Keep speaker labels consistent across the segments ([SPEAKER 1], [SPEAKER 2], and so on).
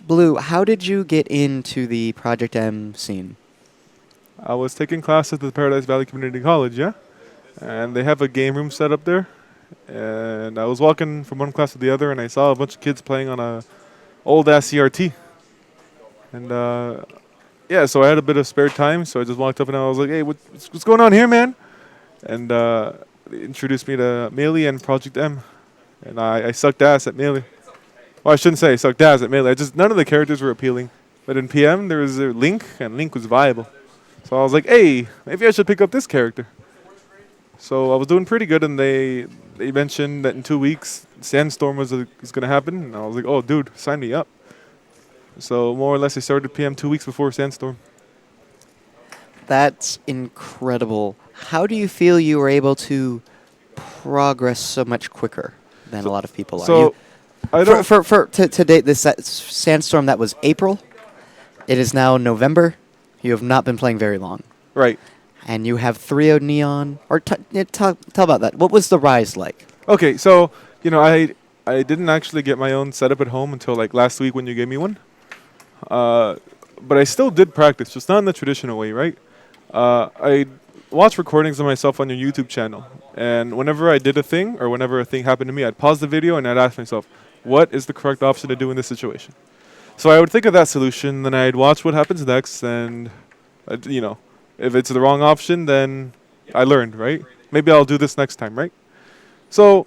[SPEAKER 1] Blue, how did you get into the Project M scene?
[SPEAKER 2] I was taking classes at the Paradise Valley Community College, yeah? And they have a game room set up there. And I was walking from one class to the other, and I saw a bunch of kids playing on a old-ass CRT. And, yeah, so I had a bit of spare time, so I just walked up and I was like, hey, what's going on here, man? And they introduced me to Melee and Project M. And I sucked ass at Melee. Well, I shouldn't say I sucked ass at Melee. None of the characters were appealing. But in PM, there was a Link, and Link was viable. So I was like, hey, maybe I should pick up this character. So I was doing pretty good, and they mentioned that in 2 weeks, Sandstorm was going to happen. And I was like, oh, dude, sign me up. So more or less, I started PM 2 weeks before Sandstorm.
[SPEAKER 1] That's incredible. How do you feel you were able to progress so much quicker than a lot of people are?
[SPEAKER 2] So I don't.
[SPEAKER 1] To date, this Sandstorm, that was April. It is now November. You have not been playing very long.
[SPEAKER 2] Right.
[SPEAKER 1] And you have 3.0 Neon. Or tell about that. What was the rise like?
[SPEAKER 2] Okay, so, I didn't actually get my own setup at home until like last week when you gave me one. But I still did practice, just not in the traditional way, right? I watched recordings of myself on your YouTube channel. And whenever I did a thing, or whenever a thing happened to me, I'd pause the video and I'd ask myself, what is the correct option to do in this situation? So I would think of that solution, then I'd watch what happens next, and, if it's the wrong option, then I learned, right? Maybe I'll do this next time, right? So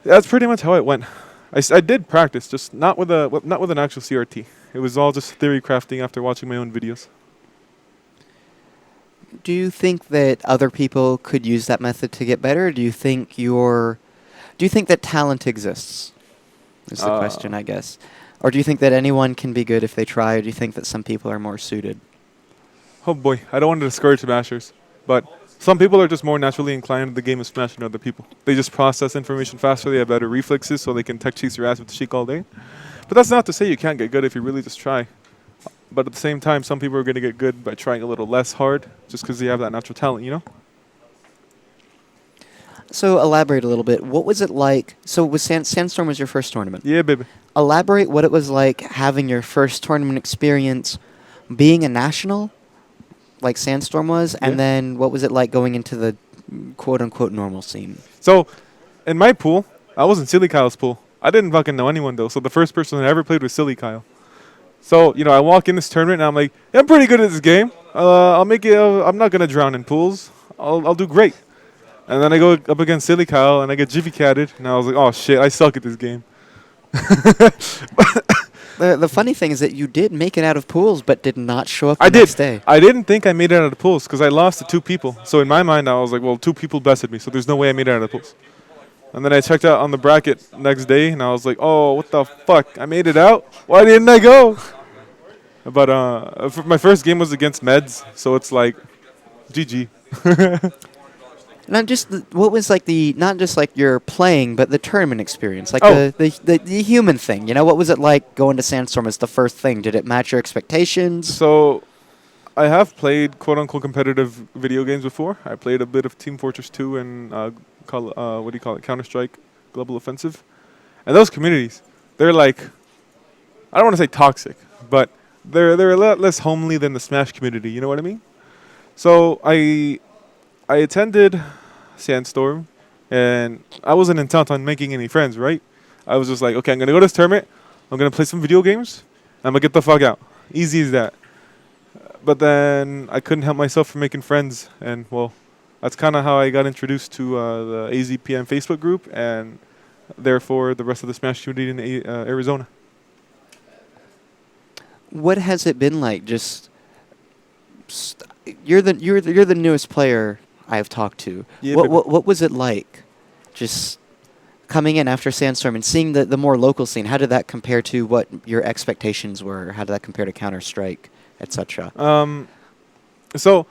[SPEAKER 2] that's pretty much how it went. I did practice, just not with an actual CRT. It was all just theory crafting after watching my own videos.
[SPEAKER 1] Do you think that other people could use that method to get better? Or do you think that talent exists? Is the question, I guess. Or do you think that anyone can be good if they try, or do you think that some people are more suited?
[SPEAKER 2] Oh boy, I don't want to discourage smashers, but some people are just more naturally inclined to the game of Smash than other people. They just process information faster, they have better reflexes, so they can tech chase your ass with the Sheik all day. But that's not to say you can't get good if you really just try. But at the same time, some people are going to get good by trying a little less hard, just because they have that natural talent,
[SPEAKER 1] So elaborate a little bit. What was it like? So was Sandstorm was your first tournament?
[SPEAKER 2] Yeah, baby.
[SPEAKER 1] Elaborate what it was like having your first tournament experience, being a national, like Sandstorm was, and then what was it like going into the quote-unquote normal scene? So,
[SPEAKER 2] in my pool, I was in Silly Kyle's pool. I didn't fucking know anyone, though, so the first person I ever played was Silly Kyle. So, I walk in this tournament, and I'm like, yeah, I'm pretty good at this game. I'll make it, I'm not going to drown in pools. I'll do great. And then I go up against Silly Kyle, and I get Jiffy catted, and I was like, oh, shit, I suck at this game.
[SPEAKER 1] The funny thing is that you did make it out of pools, but did not show up the next day.
[SPEAKER 2] I didn't think I made it out of pools, because I lost to 2 people. So in my mind, I was like, well, 2 people bested me, so there's no way I made it out of pools. And then I checked out on the bracket next day, and I was like, oh, what the fuck? I made it out? Why didn't I go? But my first game was against Meds, so it's like, GG.
[SPEAKER 1] Not just what was like not just like your playing, but the tournament experience, like the human thing. What was it like going to Sandstorm as the first thing? Did it match your expectations?
[SPEAKER 2] So, I have played quote unquote competitive video games before. I played a bit of Team Fortress 2 and Counter-Strike Global Offensive, and those communities, they're like, I don't want to say toxic, but they're a lot less homely than the Smash community. You know what I mean? So I attended Sandstorm, and I wasn't intent on making any friends, right? I was just like, okay, I'm going to go to this tournament, I'm going to play some video games, and I'm going to get the fuck out. Easy as that. But then I couldn't help myself from making friends, and, well, that's kind of how I got introduced to the AZPM Facebook group, and therefore the rest of the Smash community in Arizona.
[SPEAKER 1] What has it been like? You're the newest player I've talked to.
[SPEAKER 2] Yeah,
[SPEAKER 1] what was it like, just coming in after Sandstorm and seeing the more local scene? How did that compare to what your expectations were? How did that compare to Counter-Strike, etc.?
[SPEAKER 2] So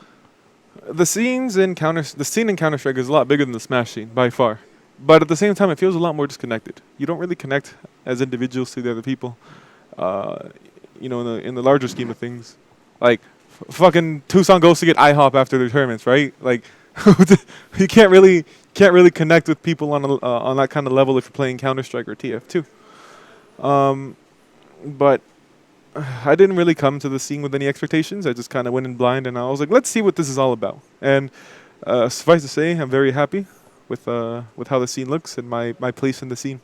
[SPEAKER 2] the scene in Counter-Strike is a lot bigger than the Smash scene by far, but at the same time, it feels a lot more disconnected. You don't really connect as individuals to the other people. In the larger scheme of things, like fucking Tucson goes to get IHOP after their tournaments, right? Like, you can't really connect with people on that kind of level if you're playing Counter-Strike or TF2. But I didn't really come to the scene with any expectations. I just kind of went in blind, and I was like, let's see what this is all about. And suffice to say, I'm very happy with how the scene looks and my place in the scene.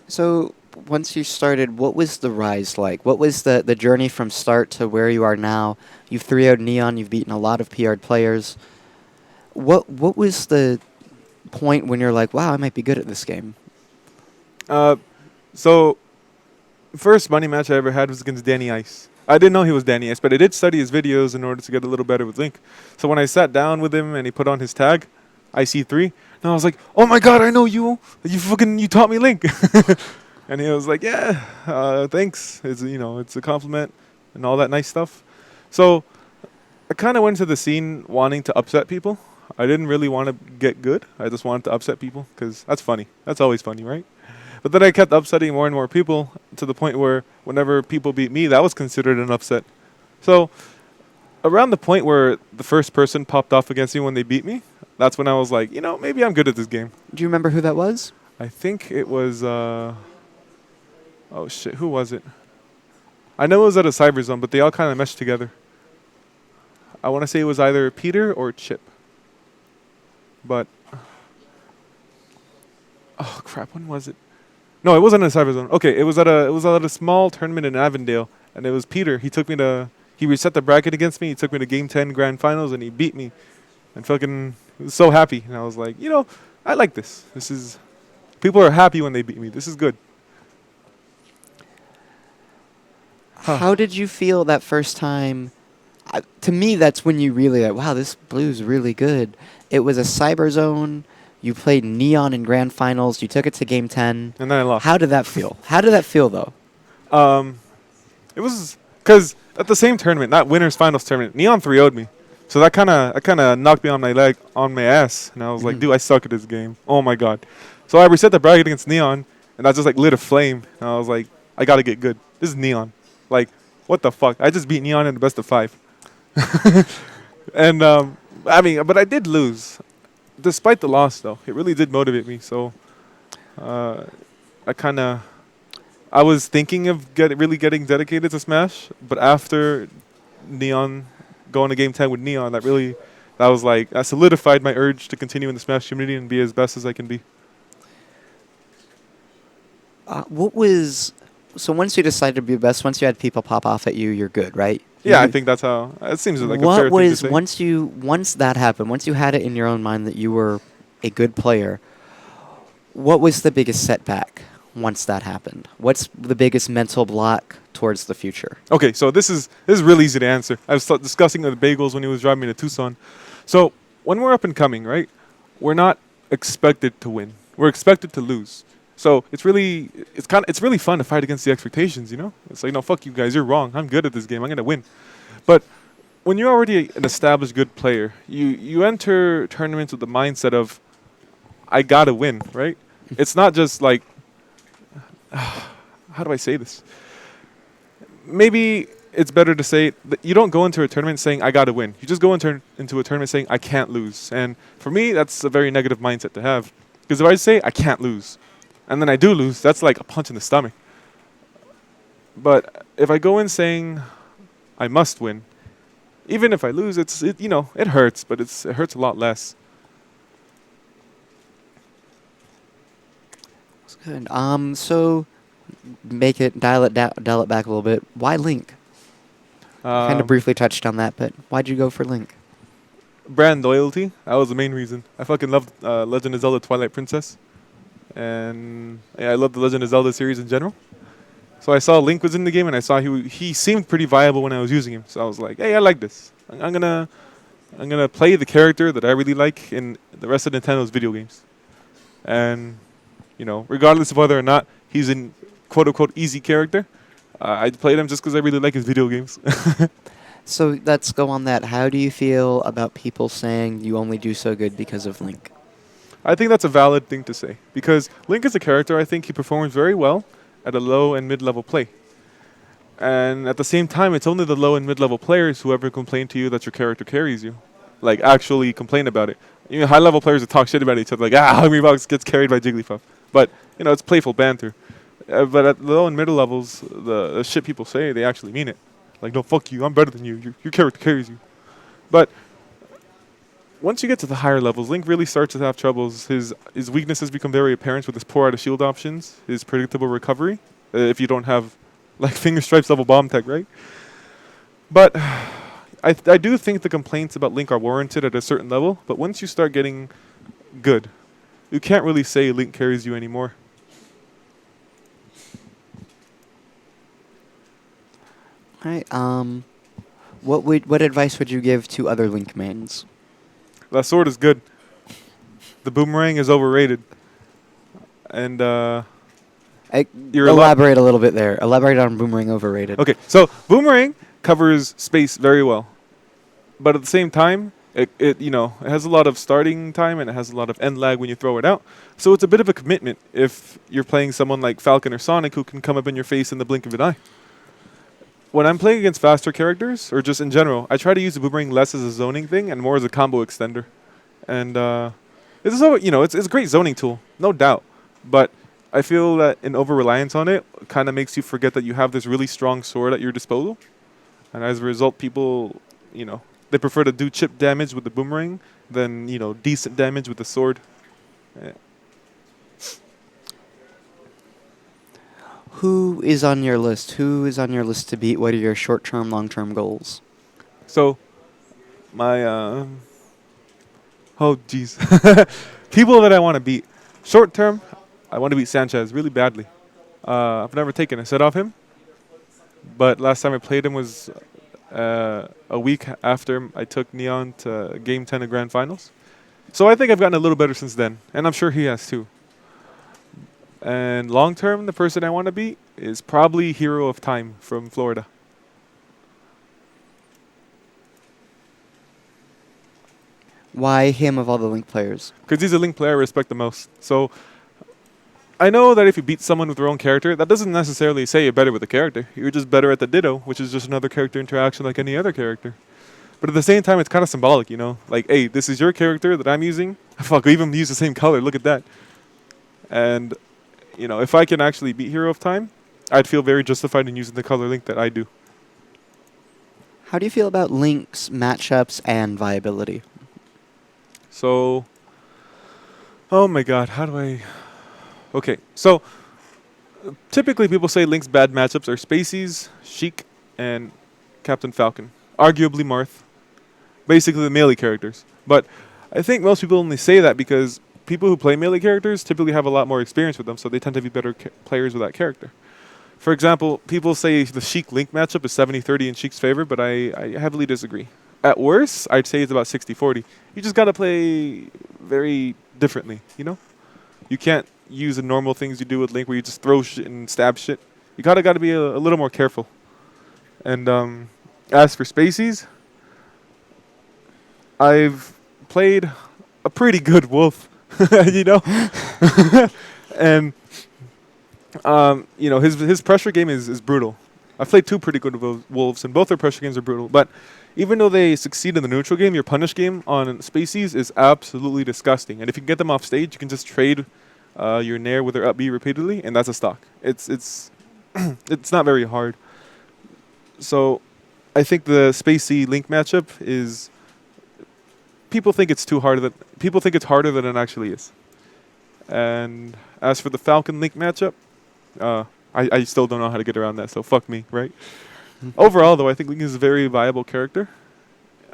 [SPEAKER 1] So once you started, what was the rise like? What was the journey from start to where you are now? You've 3-0'd Neon. You've beaten a lot of PR'd players. What was the point when you're like, wow, I might be good at this game?
[SPEAKER 2] So, first money match I ever had was against Danny Ice. I didn't know he was Danny Ice, but I did study his videos in order to get a little better with Link. So when I sat down with him and he put on his tag, IC3, and I was like, "Oh my God, I know you! You taught me Link." And he was like, "Yeah, thanks. It's a compliment and all that nice stuff." So I kind of went to the scene wanting to upset people. I didn't really want to get good. I just wanted to upset people because that's funny. That's always funny, right? But then I kept upsetting more and more people to the point where whenever people beat me, that was considered an upset. So around the point where the first person popped off against me when they beat me, that's when I was like, maybe I'm good at this game.
[SPEAKER 1] Do you remember who that was?
[SPEAKER 2] I think it was, oh shit, who was it? I know it was at a cyber zone, but they all kind of meshed together. I want to say it was either Peter or Chip. But, oh crap, when was it? No, it wasn't in a cyber zone. Okay, it was at a small tournament in Avondale, and it was Peter. He reset the bracket against me. He took me to Game 10 Grand Finals, and he beat me. And fucking was so happy. And I was like, I like this. People are happy when they beat me. This is good.
[SPEAKER 1] How did you feel that first time? To me, that's when you really like, wow, this blue's really good. It was a cyber zone. You played Neon in Grand Finals. You took it to Game 10.
[SPEAKER 2] And then I lost.
[SPEAKER 1] How did that feel? How did that feel, though?
[SPEAKER 2] It was because at the same tournament, not winners finals tournament, Neon 3-0'd me. So that kind of knocked me on my ass, and I was like, dude, I suck at this game. Oh my God. So I reset the bracket against Neon, and I just like lit a flame, and I was like, I gotta get good. This is Neon. Like, what the fuck? I just beat Neon in the best of 5. And but I did lose. Despite the loss, though, it really did motivate me. So, I was thinking of really getting dedicated to Smash, but after Neon going to Game 10 with Neon, that solidified my urge to continue in the Smash community and be as best as I can be.
[SPEAKER 1] So once you decided to be best, once you had people pop off at you, you're good, right?
[SPEAKER 2] Yeah, I think that's how it seems like a fair thing to say.
[SPEAKER 1] Once that happened, once you had it in your own mind that you were a good player, what was the biggest setback once that happened? What's the biggest mental block towards the future?
[SPEAKER 2] Okay, so this is really easy to answer. I was discussing with Bagels when he was driving me to Tucson. So when we're up and coming, right, we're not expected to win. We're expected to lose. So it's really fun to fight against the expectations, It's like, no, fuck you guys, you're wrong. I'm good at this game. I'm gonna win. But when you're already an established good player, you enter tournaments with the mindset of, I gotta win, right? It's not just like, how do I say this? Maybe it's better to say that you don't go into a tournament saying, I gotta win. You just go into a tournament saying, I can't lose. And for me, that's a very negative mindset to have. Because if I say, I can't lose, and then I do lose, that's like a punch in the stomach. But if I go in saying I must win, even if I lose, it hurts, but it hurts a lot less.
[SPEAKER 1] That's good. So dial it back a little bit. Why Link? Kind of briefly touched on that, but why'd you go for Link?
[SPEAKER 2] Brand loyalty. That was the main reason. I fucking loved Legend of Zelda Twilight Princess. And yeah, I love the Legend of Zelda series in general. So I saw Link was in the game, and I saw he seemed pretty viable when I was using him. So I was like, hey, I like this. I'm gonna play the character that I really like in the rest of Nintendo's video games. And regardless of whether or not he's in quote unquote easy character, I played him just because I really like his video games.
[SPEAKER 1] So let's go on that. How do you feel about people saying you only do so good because of Link?
[SPEAKER 2] I think that's a valid thing to say, because Link is a character I think he performs very well at a low and mid-level play. And at the same time, it's only the low and mid-level players who ever complain to you that your character carries you. Like, actually complain about it. High-level players that talk shit about each other, like, Hungry Box gets carried by Jigglypuff. But, it's playful banter. But at the low and middle levels, the shit people say, they actually mean it. Like, no, fuck you, I'm better than you. Your character carries you. But once you get to the higher levels, Link really starts to have troubles. His weaknesses become very apparent with his poor out of shield options, his predictable recovery, if you don't have like finger stripes level bomb tech, right? But I do think the complaints about Link are warranted at a certain level. But once you start getting good, you can't really say Link carries you anymore.
[SPEAKER 1] All right. What advice would you give to other Link mains?
[SPEAKER 2] That sword is good. The boomerang is overrated. And you're
[SPEAKER 1] Elaborate a little bit there. Elaborate on boomerang overrated.
[SPEAKER 2] Okay, so boomerang covers space very well, but at the same time, it has a lot of starting time and it has a lot of end lag when you throw it out. So it's a bit of a commitment if you're playing someone like Falcon or Sonic who can come up in your face in the blink of an eye. When I'm playing against faster characters, or just in general, I try to use the boomerang less as a zoning thing and more as a combo extender. And it's a great zoning tool, no doubt. But I feel that an over-reliance on it kind of makes you forget that you have this really strong sword at your disposal. And as a result, people, they prefer to do chip damage with the boomerang than, decent damage with the sword. Yeah.
[SPEAKER 1] Who is on your list? Who is on your list to beat? What are your short-term, long-term goals?
[SPEAKER 2] So, my, oh, jeez. People that I want to beat. Short term, I want to beat Sanchez really badly. I've never taken a set off him, but last time I played him was a week after I took Neon to Game 10 of Grand Finals. So I think I've gotten a little better since then, and I'm sure he has too. And long term, the person I want to beat is probably Hero of Time from Florida.
[SPEAKER 1] Why him of all the Link players?
[SPEAKER 2] Because he's a Link player I respect the most. So I know that if you beat someone with their own character, that doesn't necessarily say you're better with the character. You're just better at the Ditto, which is just another character interaction like any other character. But at the same time, it's kind of symbolic, Like, hey, this is your character that I'm using. Fuck, we even use the same color. Look at that. And, if I can actually beat Hero of Time, I'd feel very justified in using the color Link that I do.
[SPEAKER 1] How do you feel about Link's matchups and viability?
[SPEAKER 2] So, oh my god, how do I... Okay, so typically people say Link's bad matchups are Spaceys, Sheik, and Captain Falcon. Arguably Marth. Basically the melee characters. But I think most people only say that because people who play melee characters typically have a lot more experience with them, so they tend to be better players with that character. For example, people say the Sheik Link matchup is 70-30 in Sheik's favor, but I heavily disagree. At worst, I'd say it's about 60-40. You just got to play very differently, You can't use the normal things you do with Link where you just throw shit and stab shit. You got to be a little more careful. And as for Spaceys, I've played a pretty good wolf, and his pressure game is brutal. I've played two pretty good wolves, and both their pressure games are brutal. But even though they succeed in the neutral game, your punish game on Spaceys is absolutely disgusting. And if you can get them off stage, you can just trade your Nair with their up B repeatedly, and that's a stock. It's it's not very hard. So I think the Spacey Link matchup is... People think it's too hard. People think it's harder than it actually is. And as for the Falcon Link matchup, I still don't know how to get around that, so fuck me, right? Overall, though, I think Link is a very viable character.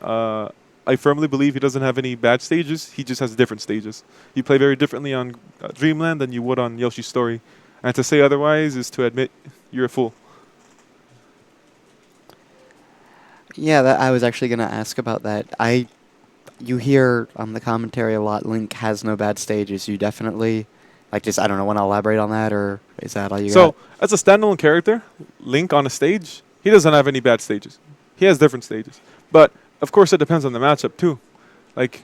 [SPEAKER 2] I firmly believe he doesn't have any bad stages. He just has different stages. You play very differently on Dreamland than you would on Yoshi's Story. And to say otherwise is to admit you're a fool.
[SPEAKER 1] Yeah, I was actually going to ask about that. You hear on the commentary a lot, Link has no bad stages. You definitely, I don't know, want to elaborate on that, or is that all you got?
[SPEAKER 2] So, as a standalone character, Link on a stage, he doesn't have any bad stages. He has different stages. But, of course, it depends on the matchup, too. Like,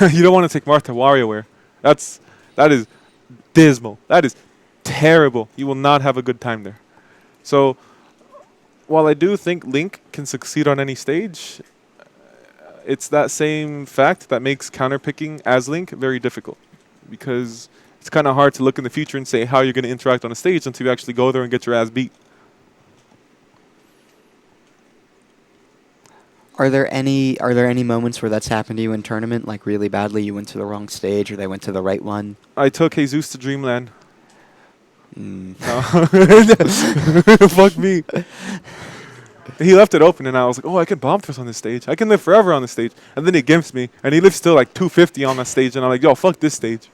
[SPEAKER 2] you don't want to take Martha WarioWare. That is dismal. That is terrible. You will not have a good time there. So, while I do think Link can succeed on any stage, it's that same fact that makes counterpicking as Link very difficult. Because it's kind of hard to look in the future and say how you're going to interact on a stage until you actually go there and get your ass beat.
[SPEAKER 1] Are there any moments where that's happened to you in tournament, like really badly, you went to the wrong stage or they went to the right one?
[SPEAKER 2] I took Jesus to Dreamland.
[SPEAKER 1] Mm.
[SPEAKER 2] No. Fuck me. He left it open, and I was like, oh, I can bomb thrust on this stage. I can live forever on this stage. And then he gimps me, and he lives still like 250 on that stage, and I'm like, yo, fuck this stage.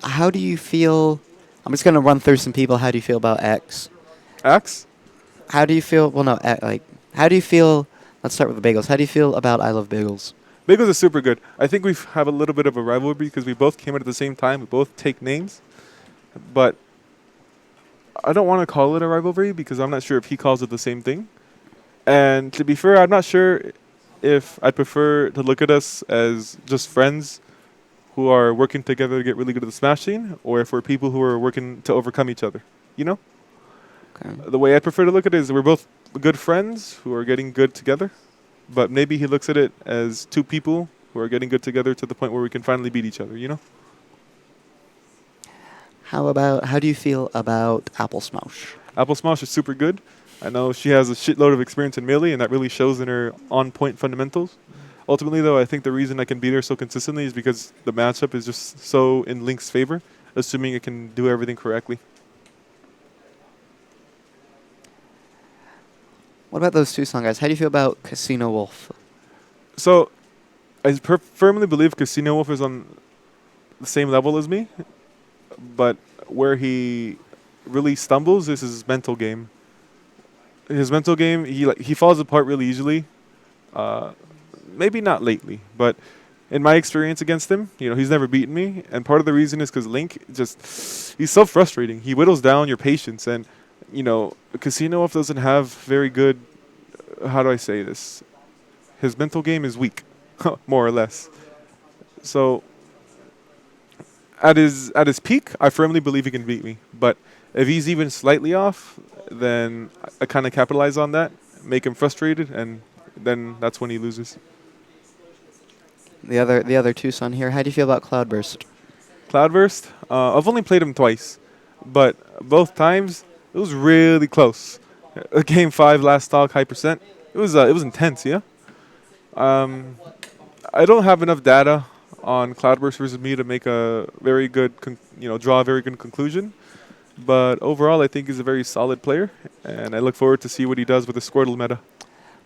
[SPEAKER 1] How do you feel? I'm just gonna run through some people. How do you feel about X?
[SPEAKER 2] Axe?
[SPEAKER 1] How do you feel? Well, no, how do you feel? Let's start with the bagels. How do you feel about I Love Bagels?
[SPEAKER 2] Bagels is super good. I think we have a little bit of a rivalry because we both came out at the same time. We both take names. But I don't want to call it a rivalry because I'm not sure if he calls it the same thing. And to be fair, I'm not sure if I prefer to look at us as just friends who are working together to get really good at the Smash scene, or if we're people who are working to overcome each other. You know?
[SPEAKER 1] Okay.
[SPEAKER 2] The way I prefer to look at it is we're both good friends who are getting good together. But maybe he looks at it as two people who are getting good together to the point where we can finally beat each other, you know?
[SPEAKER 1] How do you feel about Apple Smash?
[SPEAKER 2] Apple Smash is super good. I know she has a shitload of experience in Melee, and that really shows in her on-point fundamentals. Ultimately, though, I think the reason I can beat her so consistently is because the matchup is just so in Link's favor, assuming it can do everything correctly.
[SPEAKER 1] What about those Tucson guys? How do you feel about Casino Wolf?
[SPEAKER 2] So, I firmly believe Casino Wolf is on the same level as me, but where he really stumbles is his mental game. His mental game, he falls apart really easily. Maybe not lately, but in my experience against him, he's never beaten me, and part of the reason is because Link he's so frustrating. He whittles down your patience, and Casino Wolf doesn't have very good. How do I say this? His mental game is weak, more or less. So, at his peak, I firmly believe he can beat me. But if he's even slightly off, then I kind of capitalize on that, make him frustrated, and then that's when he loses.
[SPEAKER 1] The other Tucson here. How do you feel about Cloudburst?
[SPEAKER 2] Cloudburst, I've only played him twice, but both times it was really close. Game 5 last stock high percent. It was intense, yeah. I don't have enough data on Cloudburst versus me to make a very good draw a very good conclusion. But overall, I think he's a very solid player, and I look forward to see what he does with the Squirtle meta.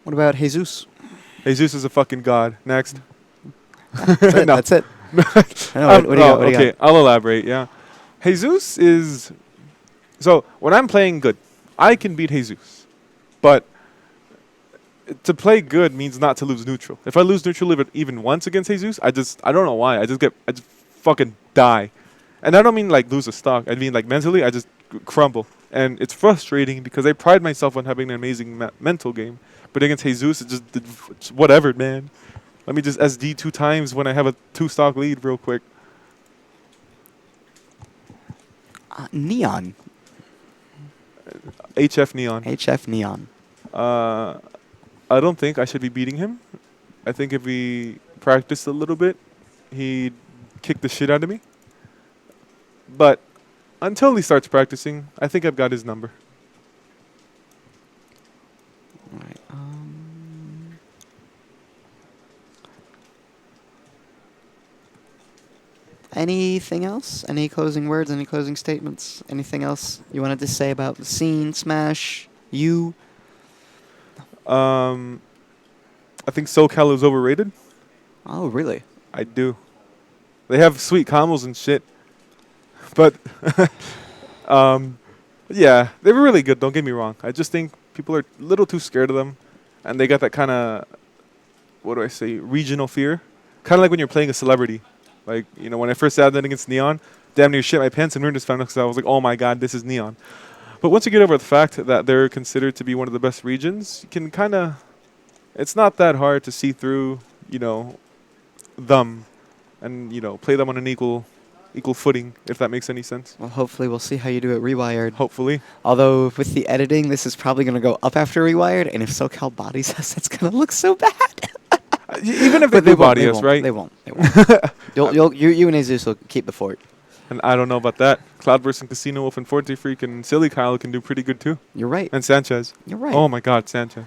[SPEAKER 1] What about Jesus?
[SPEAKER 2] Jesus is a fucking god. Next.
[SPEAKER 1] That's it. What do you got?
[SPEAKER 2] Okay, I'll elaborate, yeah. Jesus is... So, when I'm playing good, I can beat Jesus. But to play good means not to lose neutral. If I lose neutral even once against Jesus, I don't know why. I just fucking die. And I don't mean like lose a stock. I mean like mentally, I just crumble. And it's frustrating because I pride myself on having an amazing mental game. But against Jesus, it's whatever, man. Let me just SD 2 times when I have a 2-stock lead real quick.
[SPEAKER 1] Neon.
[SPEAKER 2] HF Neon.
[SPEAKER 1] HF Neon.
[SPEAKER 2] I don't think I should be beating him. I think if we practiced a little bit, he'd kick the shit out of me. But until he starts practicing, I think I've got his number.
[SPEAKER 1] All right. Anything else? Any closing words? Any closing statements? Anything else you wanted to say about the scene, Smash, you?
[SPEAKER 2] I think SoCal is overrated.
[SPEAKER 1] Oh, really?
[SPEAKER 2] I do. They have sweet combos and shit. But, yeah, they were really good, don't get me wrong. I just think people are a little too scared of them. And they got that kind of, regional fear. Kind of like when you're playing a celebrity. Like, when I first sat down against Neon, damn near shit my pants and just found out because I was like, oh my god, this is Neon. But once you get over the fact that they're considered to be one of the best regions, you can kind of, it's not that hard to see through, them and, play them on an equal footing, if that makes any sense.
[SPEAKER 1] Well, hopefully we'll see how you do it Rewired.
[SPEAKER 2] Hopefully.
[SPEAKER 1] Although with the editing, this is probably going to go up after Rewired, and if SoCal bodies us, that's going to look so bad.
[SPEAKER 2] Even if they
[SPEAKER 1] But
[SPEAKER 2] do
[SPEAKER 1] they won't.
[SPEAKER 2] body
[SPEAKER 1] They
[SPEAKER 2] us,
[SPEAKER 1] won't.
[SPEAKER 2] right?
[SPEAKER 1] They won't. They won't. You and Jesus will keep the fort.
[SPEAKER 2] And I don't know about that. Cloudburst and Casino Wolf and Forte Freak and Silly Kyle can do pretty good too.
[SPEAKER 1] You're right.
[SPEAKER 2] And Sanchez.
[SPEAKER 1] You're right.
[SPEAKER 2] Oh my God, Sanchez.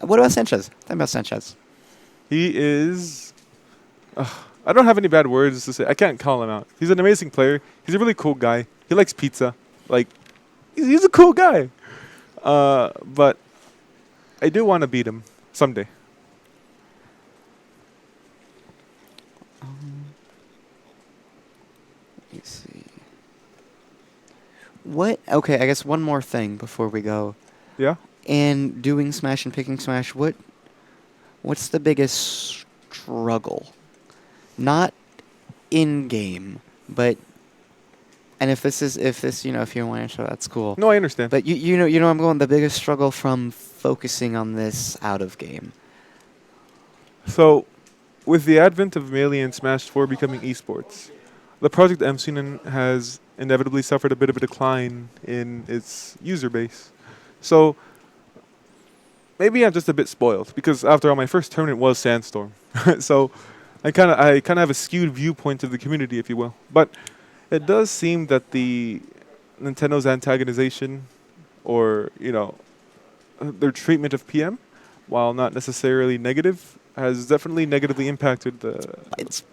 [SPEAKER 1] What about Sanchez? Tell me about Sanchez.
[SPEAKER 2] He is. I don't have any bad words to say. I can't call him out. He's an amazing player. He's a really cool guy. He likes pizza. Like, he's a cool guy. But I do want to beat him someday.
[SPEAKER 1] Let me see. What? Okay, I guess one more thing before we go.
[SPEAKER 2] Yeah?
[SPEAKER 1] In doing Smash and picking Smash, what's the biggest struggle? Not in game, but if you want to answer, that's cool.
[SPEAKER 2] No, I understand.
[SPEAKER 1] But you know I'm going the biggest struggle from focusing on this out of game.
[SPEAKER 2] So, with the advent of Melee and Smash 4 becoming esports, the project I'm seen in has inevitably suffered a bit of a decline in its user base. So, maybe I'm just a bit spoiled because after all, my first tournament was Sandstorm. So, I kind of have a skewed viewpoint of the community, if you will. But it does seem that the Nintendo's antagonization, or their treatment of PM, while not necessarily negative, has definitely negatively impacted the.
[SPEAKER 1] It's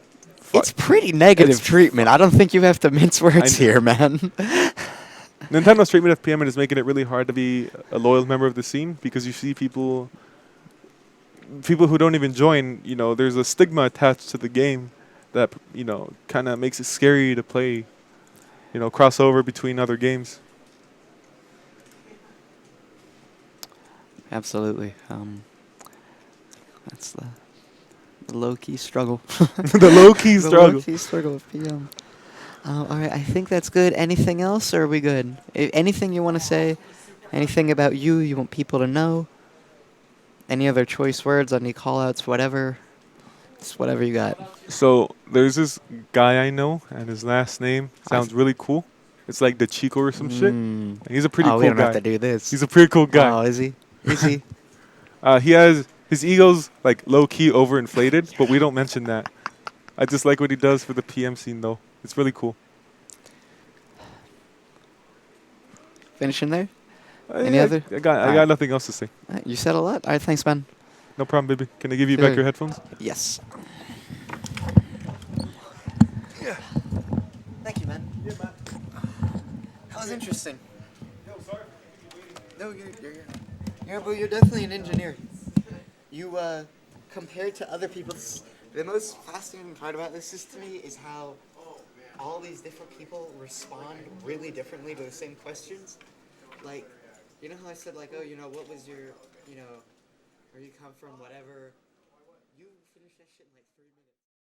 [SPEAKER 1] pretty negative treatment. I don't think you have to mince words here, man.
[SPEAKER 2] Nintendo's treatment of PM is making it really hard to be a loyal member of the scene because you see people who don't even join. There's a stigma attached to the game that kind of makes it scary to play. Crossover between other games.
[SPEAKER 1] Absolutely. That's the low-key struggle.
[SPEAKER 2] The low-key struggle.
[SPEAKER 1] The low-key struggle of PM. All right, I think that's good. Anything else, or are we good? Anything you want to say? Anything about you want people to know? Any other choice words, any call-outs, whatever? Just whatever you got.
[SPEAKER 2] So there's this guy I know, and his last name sounds really cool. It's like the Chico or some shit. He's a pretty cool guy.
[SPEAKER 1] We don't have to do this.
[SPEAKER 2] He's a pretty cool guy.
[SPEAKER 1] Oh, is he? Is he?
[SPEAKER 2] He has his ego's like low-key overinflated, but we don't mention that. I just like what he does for the PM scene, though. It's really cool.
[SPEAKER 1] Finishing there? Any other?
[SPEAKER 2] I got nothing else to say.
[SPEAKER 1] You said a lot. All right, thanks, man.
[SPEAKER 2] No problem, baby. Can I give you back your headphones?
[SPEAKER 1] Yes. Yeah. Thank you, man. Yeah, man. That was interesting.
[SPEAKER 2] Yo, sorry.
[SPEAKER 1] No, you're definitely an engineer. You, compared to other people, the most fascinating part about this is to me is how all these different people respond really differently to the same questions. Like, you know how I said, like, oh, what was your, where you come from, whatever. You finish that shit in like 3 minutes.